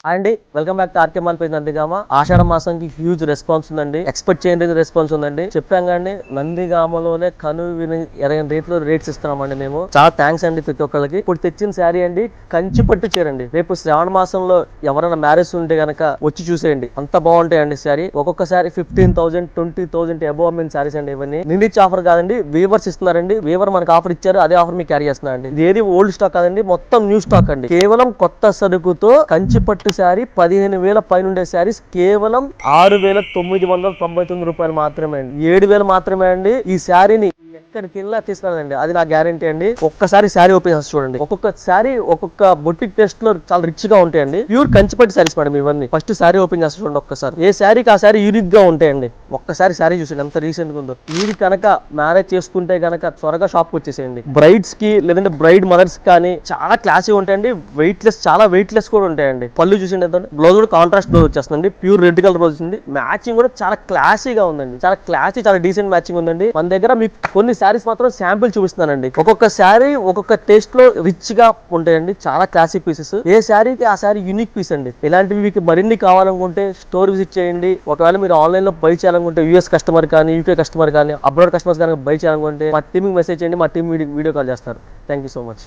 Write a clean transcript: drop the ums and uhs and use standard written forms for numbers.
అండి welcome back to RK mall page Nandigama. ఆషాఢ మాసంకి హ్యూజ్ రెస్పాన్స్ ఉందండి, ఎక్స్పెక్ట్ చేయని రెస్పాన్స్ ఉందండి. చెప్పాం కానీ నందిగామలోనే కను విని ఎరగని రేట్లో రేట్స్ ఇస్తున్నామండి మేము. చాలా థ్యాంక్స్ అండి ప్రతి ఒక్కరికి. ఇప్పుడు తెచ్చిన శారీ అండి కంచి పట్టు చీరండి. రేపు శ్రావణ మాసంలో ఎవరైనా మ్యారేజ్ ఉంటే గనక వచ్చి చూసేయండి, అంత బాగుంటాయండి శారీ. ఒక్కొక్క శారీ 15,000 20,000 అబోవ్ అమ్మిన శారీస్ అండి. ఇవన్నీ నిండిచ్చి ఆఫర్ కాదండి, వీవర్స్ ఇస్తున్నారండి. వీవర్ మనకు ఆఫర్ ఇచ్చారు, అదే ఆఫర్ మీకు క్యారీ చేస్తున్నారండి. ఇది ఏది ఓల్డ్ స్టాక్ కాదండి, మొత్తం న్యూ స్టాక్ అండి. కేవలం కొత్త సరుకుతో కంచి పట్టు శారీ 15,000 పైన ఉండే శారీస్ కేవలం 6,999 రూపాయలు మాత్రమే అండి. 7,000 మాత్రమే అండి. ఈ శారీని ఎక్కడికి వెళ్ళినా తీసుకురాదండి, అది నా గ్యారంటీ అండి. ఒక్కసారి శారీ ఓపెన్ చేసి చూడండి. ఒక్కొక్క శారీ ఒక్కొక్క బొటిక్ టెస్ట్ లో చాలా రిచ్ గా ఉంటాయండి. ప్యూర్ కంచిపట్టి శారీస్ మేడం ఇవన్నీ. ఫస్ట్ శారీ ఓపెన్ చేసి చూడండి ఒక్కసారి. ఏ శారీకి ఆ శారీ యూనిక్ గా ఉంటాయండి. ఒక్కసారి శారీ చూసండి ఎంత రీసెంట్ గా ఉందో. ఇది కనుక మ్యారేజ్ చేసుకుంటే కనుక త్వరగా షాప్ వచ్చేసేయండి. బ్రైడ్స్ కి లేదంటే బ్రైడ్ మదర్స్ కానీ చాలా క్లాసీ ఉంటాయండి. వెయిట్లెస్, చాలా వెయిట్లెస్ కూడా ఉంటాయండి. పళ్ళు చూసిండి ఎంత, బ్లౌజ్ కూడా కాంట్రాస్ట్ బ్లౌజ్ వచ్చేస్తుంది. ప్యూర్ రెడ్ కలర్ బ్లౌజ్ వచ్చింది. మ్యాచింగ్ కూడా చాలా క్లాసీగా ఉందండి, చాలా క్లాసీ, చాలా డీసెంట్ మ్యాచింగ్ ఉందండి. మన దగ్గర మీకు కొన్ని శారీస్ మాత్రం శాంపిల్ చూపిస్తున్నానండి. ఒక్కొక్క శారీ ఒక్కొక్క టేస్ట్ లో రిచ్ గా ఉంటాయండి. చాలా క్లాసిక్ పీసెస్. ఏ శారీకి ఆ శారీ యూనిక్ పీస్ అండి. ఇలాంటివి మీకు మరిన్ని కావాలనుకుంటే స్టోర్ విజిట్ చేయండి. ఒకవేళ మీరు ఆన్లైన్ లో బై చేయాలనుకుంటే యూఎస్ కస్టమర్ కానీ, యూకే కస్టమర్ కానీ, అబ్రాడ్ కస్టమర్స్ కానీ బై చేయాలనుకుంటే మా టీమ్ మెసేజ్ చేయండి, మా టీం వీడియో కాల్ చేస్తారు. Thank you so much.